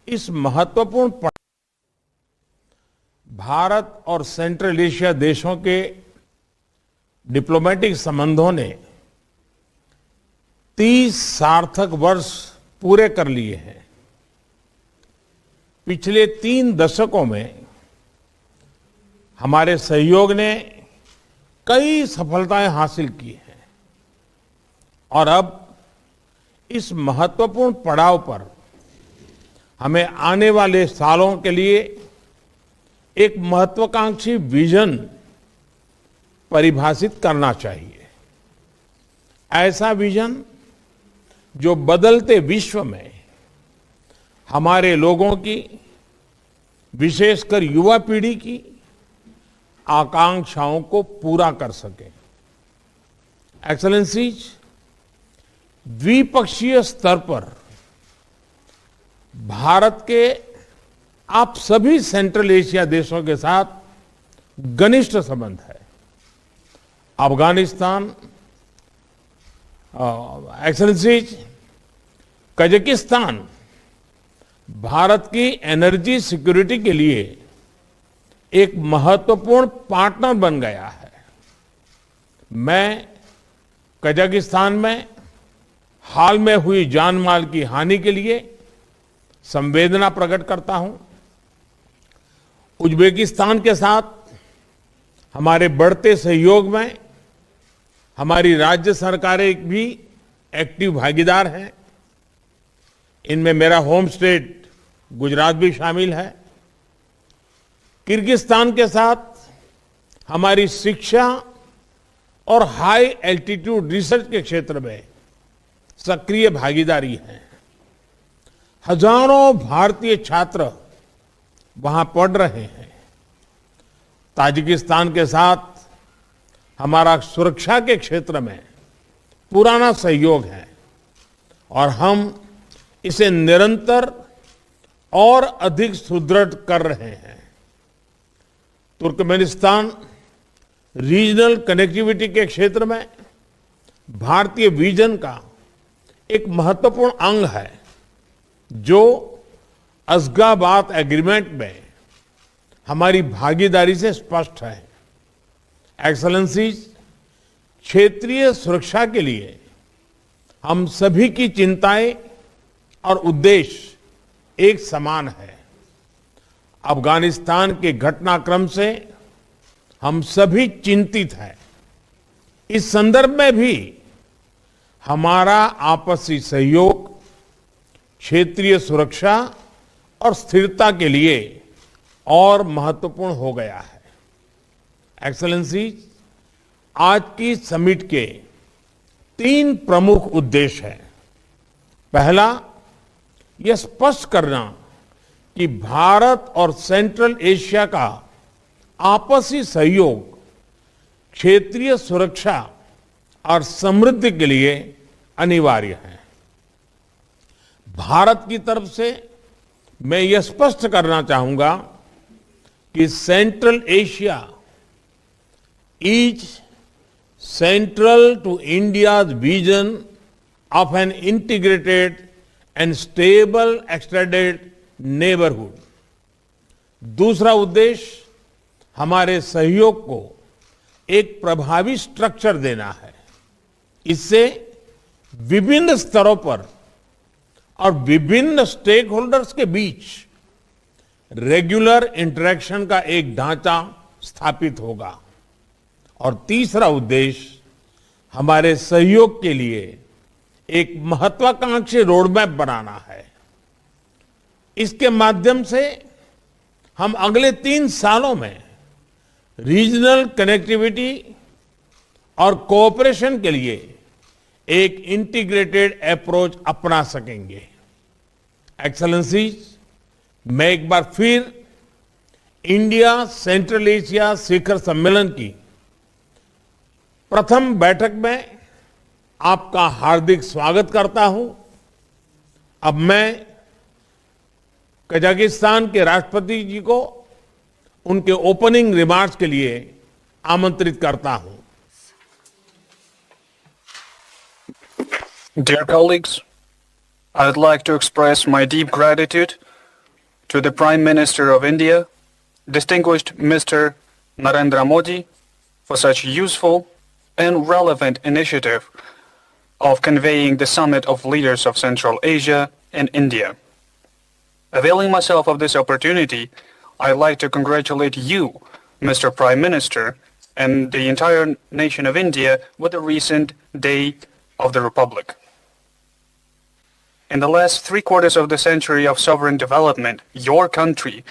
इस महत्वपूर्ण भारत और सेंट्रल एशिया देशों के डिप्लोमेटिक संबंधों ने 30 सार्थक वर्ष पूरे कर लिए हैं। पिछले 3 दशकों में हमारे सहयोग ने कई सफलताएं हासिल की हैं और अब इस महत्वपूर्ण पड़ाव पर हमें आने वाले सालों के लिए एक महत्वाकांक्षी विजन परिभाषित करना चाहिए। ऐसा विजन जो बदलते विश्व में हमारे लोगों की, विशेषकर युवा पीढ़ी की आकांक्षाओं को पूरा कर सके। एक्सेलेंसीज, द्विपक्षीय स्तर पर भारत के आप सभी सेंट्रल एशिया देशों के साथ घनिष्ठ संबंध है। अफगानिस्तान, एक्सेलेंसीज, कजाकिस्तान भारत की एनर्जी सिक्योरिटी के लिए एक महत्वपूर्ण पार्टनर बन गया है। मैं कजाकिस्तान में हाल में हुई जान माल की हानि के लिए संवेदना प्रकट करता हूं। उज्बेकिस्तान के साथ हमारे बढ़ते सहयोग में हमारी राज्य सरकारें भी एक्टिव भागीदार हैं। इनमें मेरा होम स्टेट गुजरात भी शामिल है। किर्गिस्तान के साथ हमारी शिक्षा और हाई एल्टीट्यूड रिसर्च के क्षेत्र में सक्रिय भागीदारी है। हजारों भारतीय छात्र वहां पढ़ रहे हैं। ताजिकिस्तान के साथ हमारा सुरक्षा के क्षेत्र में पुराना सहयोग है और हम इसे निरंतर और अधिक सुदृढ़ कर रहे हैं। तुर्कमेनिस्तान रीजनल कनेक्टिविटी के क्षेत्र में भारतीय विजन का एक महत्वपूर्ण अंग है, जो अशगाबाद एग्रीमेंट में हमारी भागीदारी से स्पष्ट है। एक्सेलेंसीज, क्षेत्रीय सुरक्षा के लिए हम सभी की चिंताएं और उद्देश्य एक समान है। अफगानिस्तान के घटनाक्रम से हम सभी चिंतित हैं। इस संदर्भ में भी हमारा आपसी सहयोग क्षेत्रीय सुरक्षा और स्थिरता के लिए और महत्वपूर्ण हो गया है। एक्सेलेंसीज, आज की समिट के 3 प्रमुख उद्देश्य हैं। पहला, यह स्पष्ट करना कि भारत और सेंट्रल एशिया का आपसी सहयोग क्षेत्रीय सुरक्षा और समृद्धि के लिए अनिवार्य है। भारत की तरफ से मैं यह स्पष्ट करना चाहूंगा कि central Asia is central to India's vision of an integrated and stable extended neighbourhood. दूसरा उद्देश्य हमारे सहयोग को एक प्रभावी स्ट्रक्चर देना है। इससे विभिन्न स्तरों पर और विभिन्न स्टेक होल्डर्स के बीच रेगुलर इंटरेक्शन का एक ढांचा स्थापित होगा। और तीसरा उद्देश्य हमारे सहयोग के लिए एक महत्वाकांक्षी रोडमैप बनाना है। इसके माध्यम से हम अगले 3 सालों में रीजनल कनेक्टिविटी और कोऑपरेशन के लिए एक इंटीग्रेटेड अप्रोच अपना सकेंगे। एक्सेलेंसीज, मैं एक बार फिर इंडिया सेंट्रल एशिया शिखर सम्मेलन की प्रथम बैठक में आपका हार्दिक स्वागत करता हूं। अब मैं कजाकिस्तान के राष्ट्रपति जी को उनके ओपनिंग रिमार्क्स के लिए आमंत्रित करता हूं। Dear colleagues, I would like to express my deep gratitude to the Prime Minister of India, distinguished Mr. Narendra Modi, for such useful and relevant initiative of conveying the summit of leaders of Central Asia and India. Availing myself of this opportunity, I'd like to congratulate you, Mr. Prime Minister, and the entire nation of India with the recent Day of the Republic. In the last 3/4 of the century of sovereign development, your country,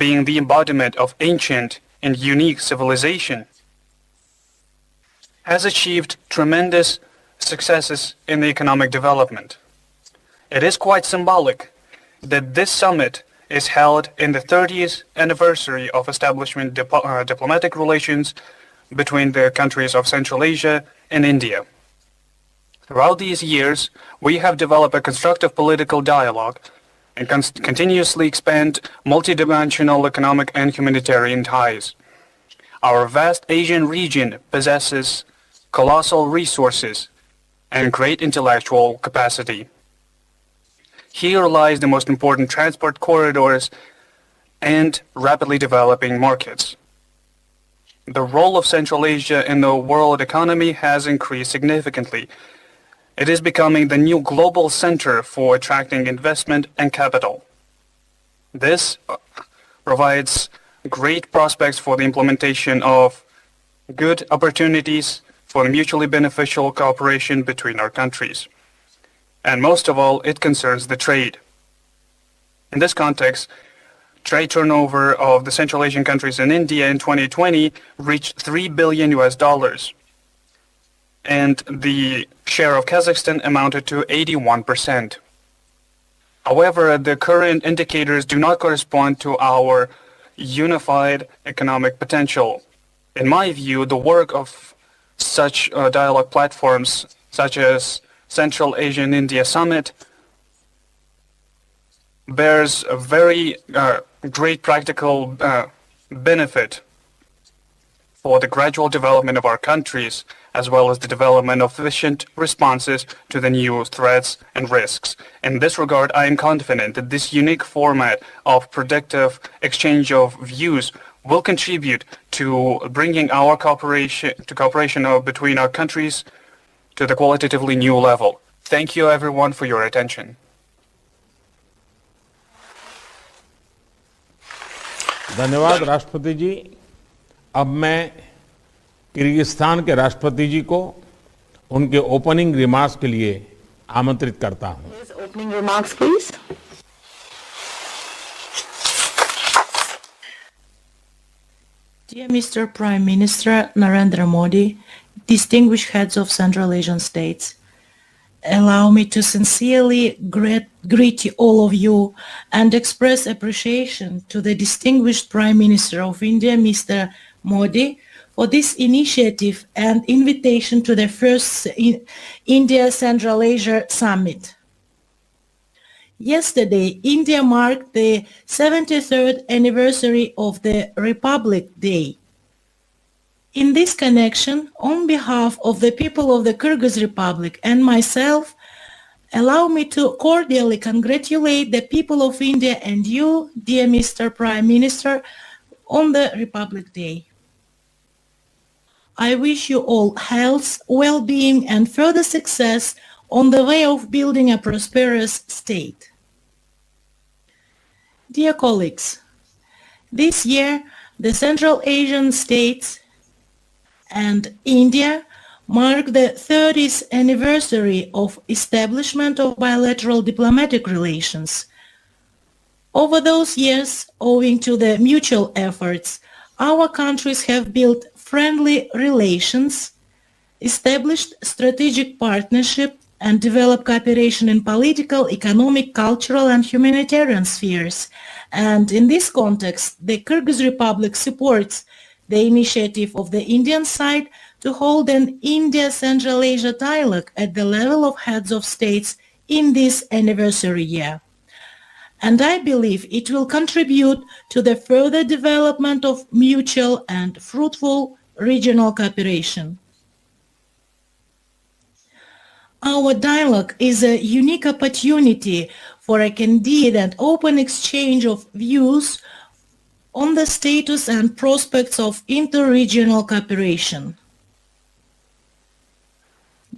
being the embodiment of ancient and unique civilization, has achieved tremendous successes in the economic development. It is quite symbolic that this summit is held in the 30th anniversary of establishment diplomatic relations between the countries of Central Asia and India. Throughout these years, we have developed a constructive political dialogue and continuously expand multidimensional economic and humanitarian ties. Our vast Asian region possesses colossal resources and great intellectual capacity. Here lies the most important transport corridors and rapidly developing markets. The role of Central Asia in the world economy has increased significantly. It is becoming the new global center for attracting investment and capital. This provides great prospects for the implementation of good opportunities for mutually beneficial cooperation between our countries. And most of all, it concerns the trade. In this context, trade turnover of the Central Asian countries and India in 2020 reached $3 billion, and the share of Kazakhstan amounted to 81%. However, the current indicators do not correspond to our unified economic potential. In my view, the work of such dialogue platforms, such as Central Asian India Summit, bears a very great practical benefit for the gradual development of our countries, as well as the development of efficient responses to the new threats and risks. In this regard, I am confident that this unique format of productive exchange of views will contribute to bringing our cooperation between our countries to the qualitatively new level. Thank you everyone for your attention. धन्यवाद राष्ट्रपति जी। अब मैं Kyrgyzstan के राष्ट्रपति जी को उनके opening remarks के लिए आमंत्रित करता हूं। Opening remarks, please. Dear Mr. Prime Minister Narendra Modi, distinguished heads of Central Asian states, allow me to sincerely greet all of you and express appreciation to the distinguished Prime Minister of India, Mr. Modi, for this initiative and invitation to the first India-Central Asia Summit. Yesterday, India marked the 73rd anniversary of the Republic Day. In this connection, on behalf of the people of the Kyrgyz Republic and myself, allow me to cordially congratulate the people of India and you, dear Mr. Prime Minister, on the Republic Day. I wish you all health, well-being and further success on the way of building a prosperous state. Dear colleagues, this year the Central Asian states and India mark the 30th anniversary of establishment of bilateral diplomatic relations. Over those years, owing to the mutual efforts, our countries have built friendly relations, established strategic partnership, and developed cooperation in political, economic, cultural, and humanitarian spheres. And in this context, the Kyrgyz Republic supports the initiative of the Indian side to hold an India-Central Asia dialogue at the level of heads of states in this anniversary year. And I believe it will contribute to the further development of mutual and fruitful regional cooperation. Our dialogue is a unique opportunity for a candid and open exchange of views on the status and prospects of inter-regional cooperation.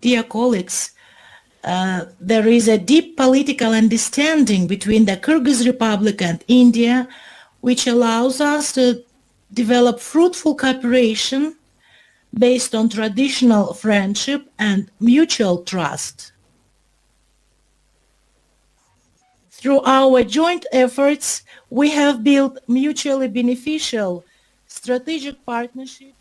Dear colleagues, there is a deep political understanding between the Kyrgyz Republic and India, which allows us to develop fruitful cooperation based on traditional friendship and mutual trust. Through our joint efforts, we have built mutually beneficial strategic partnerships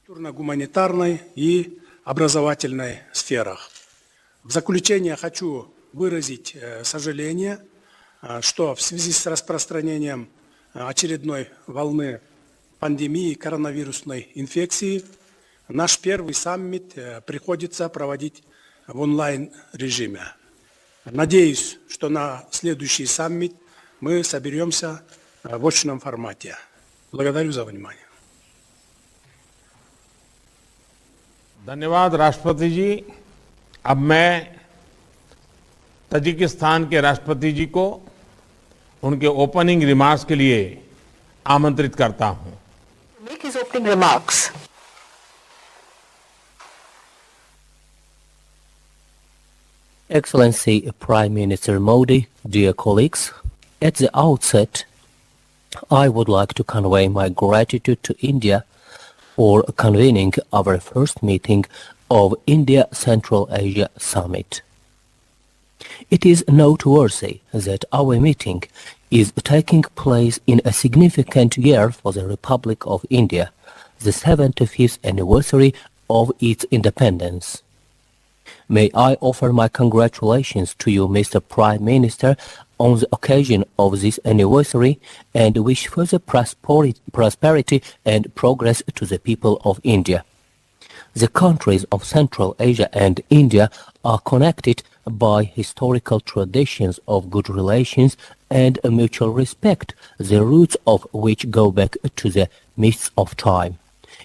культурно-гуманитарной и образовательной сферах. В заключение хочу выразить сожаление, что в связи с распространением очередной волны пандемии коронавирусной инфекции наш первый саммит приходится проводить в онлайн-режиме. Надеюсь, что на следующий саммит мы соберемся в очном формате. Благодарю за внимание. धन्यवाद राष्ट्रपति जी। अब मैं Tajikistan के राष्ट्रपति जी को उनके opening remarks के लिए आमंत्रित करता हूं। Make his opening remarks. Excellency Prime Minister Modi, dear colleagues, at the outset, I would like to convey my gratitude to India for convening our first meeting of India-Central Asia Summit. It is noteworthy that our meeting is taking place in a significant year for the Republic of India, the 75th anniversary of its independence. May I offer my congratulations to you, Mr. Prime Minister, on the occasion of this anniversary and wish further prosperity and progress to the people of India. The countries of Central Asia and India are connected by historical traditions of good relations and a mutual respect, the roots of which go back to the mists of time.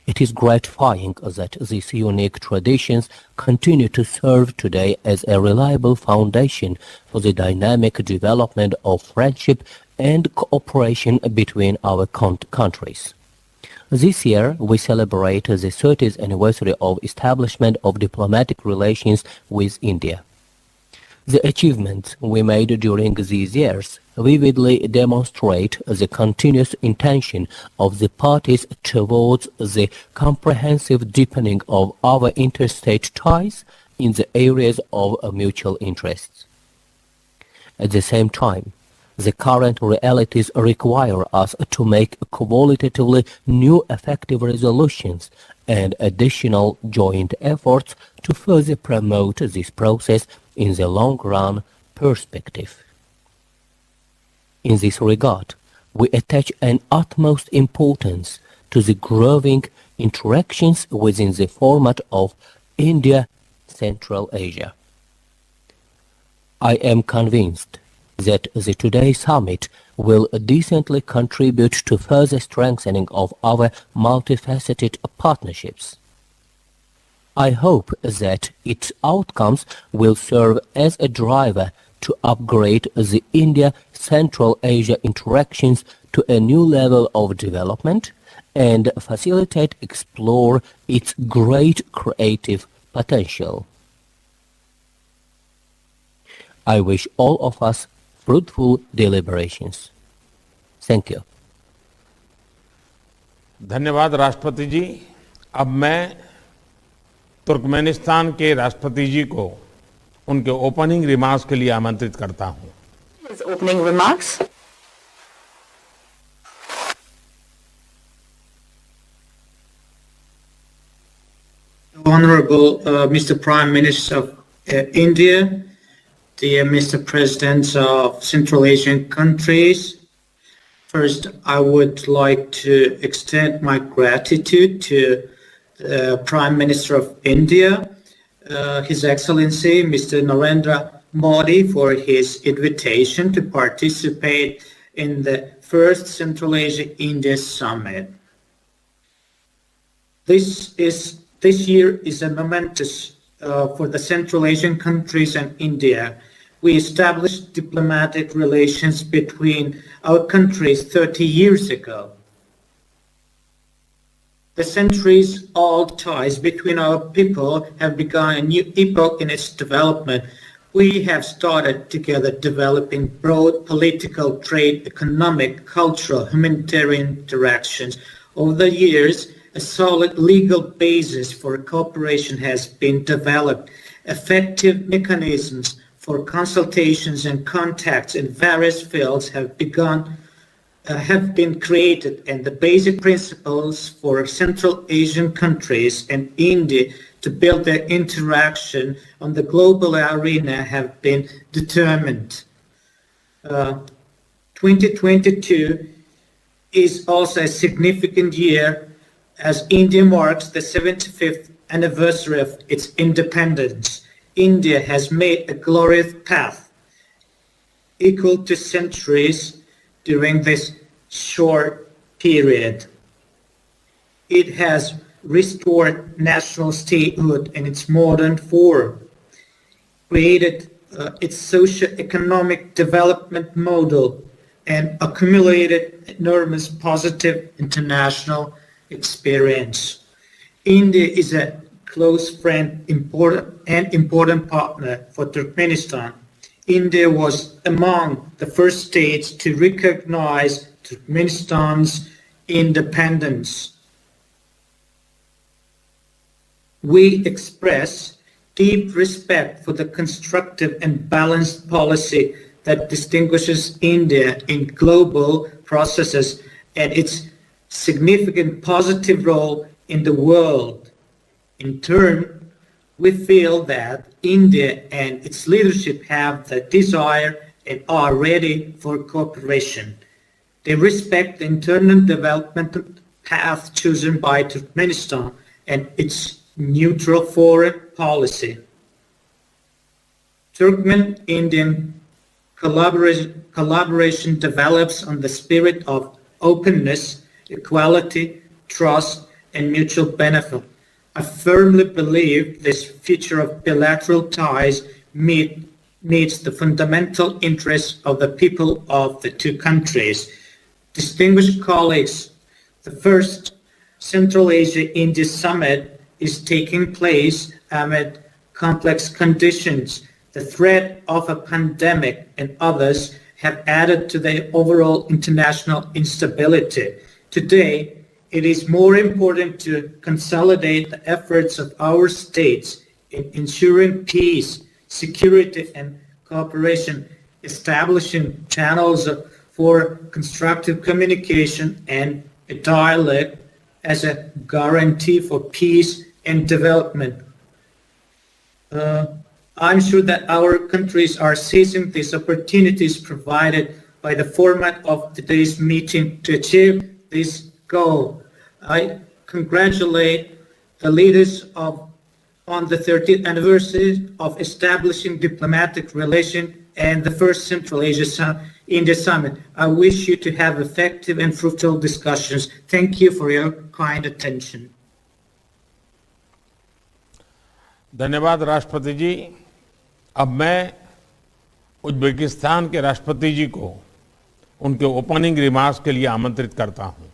It is gratifying that these unique traditions continue to serve today as a reliable foundation for the dynamic development of friendship and cooperation between our countries. This year, we celebrate the 30th anniversary of establishment of diplomatic relations with India. The achievements we made during these years vividly demonstrate the continuous intention of the parties towards the comprehensive deepening of our interstate ties in the areas of mutual interests. At the same time, the current realities require us to make qualitatively new effective resolutions and additional joint efforts to further promote this process in the long-run perspective. In this regard, we attach an utmost importance to the growing interactions within the format of India-Central Asia. I am convinced that the today's summit will decently contribute to further strengthening of our multifaceted partnerships. I hope that its outcomes will serve as a driver to upgrade the India-Central Asia interactions to a new level of development and facilitate explore its great creative potential. I wish all of us fruitful deliberations. Thank you. धन्यवाद राष्ट्रपति जी। अब मैं Turkmenistan के राष्ट्रपति जी को उनके opening remarks के लिए आमंत्रित करता हूं। His opening remarks. Honorable Mr. Prime Minister of India, dear Mr. President of Central Asian countries, first I would like to extend my gratitude to the Prime Minister of India, His Excellency Mr. Narendra Modi, for his invitation to participate in the first Central Asia-India Summit. This year is a momentous for the Central Asian countries and India. We established diplomatic relations between our countries 30 years ago. The centuries-old ties between our people have begun a new epoch in its development. We have started together developing broad political, trade, economic, cultural, humanitarian interactions. Over the years, a solid legal basis for cooperation has been developed. Effective mechanisms for consultations and contacts in various fields have been created, and the basic principles for Central Asian countries and India to build their interaction on the global arena have been determined. 2022 is also a significant year as India marks the 75th anniversary of its independence. India has made a glorious path equal to centuries during this short period. It has restored national statehood in its modern form, created its socio-economic development model, and accumulated enormous positive international experience. India is a close friend, important partner for Turkmenistan. India was among the first states to recognize Turkmenistan's independence. We express deep respect for the constructive and balanced policy that distinguishes India in global processes and its significant positive role in the world. In turn, we feel that India and its leadership have the desire and are ready for cooperation. They respect the internal development path chosen by Turkmenistan and its neutral foreign policy. Turkmen-Indian collaboration develops on the spirit of openness, equality, trust, and mutual benefit. I firmly believe this future of bilateral ties meets the fundamental interests of the people of the two countries. Distinguished colleagues, the first Central Asia-India Summit is taking place amid complex conditions. The threat of a pandemic and others have added to the overall international instability. Today, it is more important to consolidate the efforts of our states in ensuring peace, security, and cooperation, establishing channels for constructive communication and a dialogue as a guarantee for peace and development. I'm sure that our countries are seizing these opportunities provided by the format of today's meeting to achieve this goal. I congratulate the leaders on the 30th anniversary of establishing diplomatic relations and the first Central Asia-India Summit. I wish you to have effective and fruitful discussions. Thank you for your kind attention. धन्यवाद राष्ट्रपति जी। अब मैं Uzbekistan के राष्ट्रपति जी को उनके opening remarks के लिए आमंत्रित करता हूं।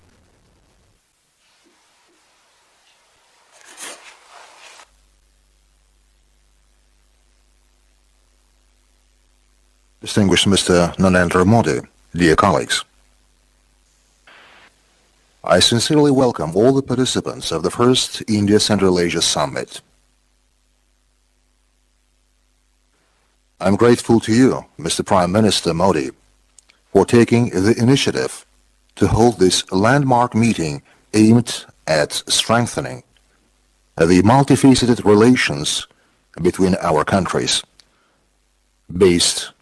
Distinguished Mr. Narendra Modi, dear colleagues, I sincerely welcome all the participants of the first India-Central Asia Summit. I'm grateful to you, Mr. Prime Minister Modi, for taking the initiative to hold this landmark meeting aimed at strengthening the multifaceted relations between our countries, based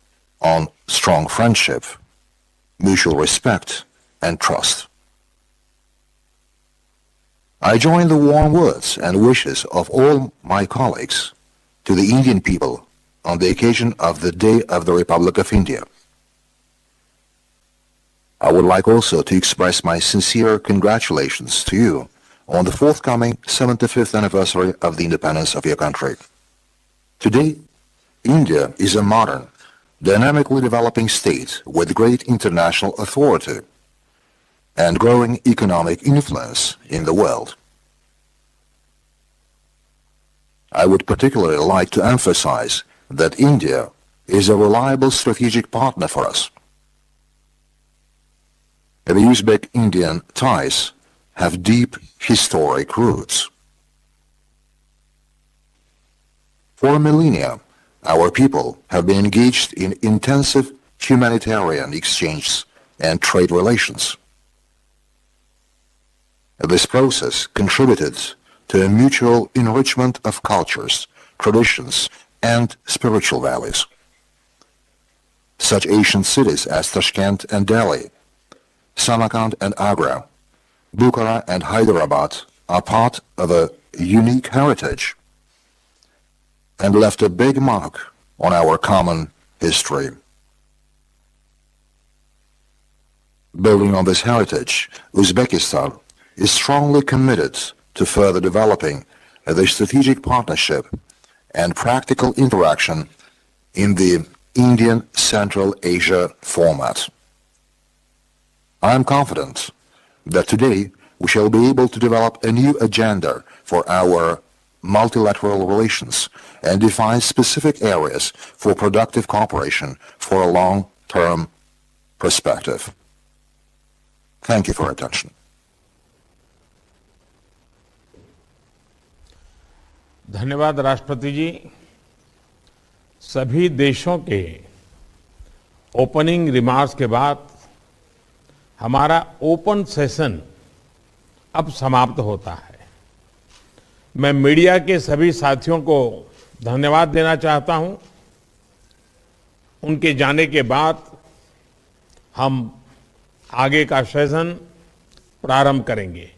on strong friendship, mutual respect, and trust. I join the warm words and wishes of all my colleagues to the Indian people on the occasion of the Day of the Republic of India. I would like also to express my sincere congratulations to you on the forthcoming 75th anniversary of the independence of your country. Today, India is a modern, dynamically developing state with great international authority and growing economic influence in the world. I would particularly like to emphasize that India is a reliable strategic partner for us. The Uzbek-Indian ties have deep historic roots. For millennia, our people have been engaged in intensive humanitarian exchanges and trade relations. This process contributed to a mutual enrichment of cultures, traditions, and spiritual values. Such ancient cities as Tashkent and Delhi, Samarkand and Agra, Bukhara and Hyderabad are part of a unique heritage and left a big mark on our common history. Building on this heritage, Uzbekistan is strongly committed to further developing the strategic partnership and practical interaction in the Indian Central Asia format. I am confident that today we shall be able to develop a new agenda for our multilateral relations and define specific areas for productive cooperation for a long-term perspective. Thank you for your attention. धन्यवाद राष्ट्रपति जी। सभी देशों के opening remarks के बाद हमारा open session अब समाप्त होता है। मैं मीडिया के सभी साथियों को धन्यवाद देना चाहता हूं। उनके जाने के बाद हम आगे का सेशन प्रारंभ करेंगे।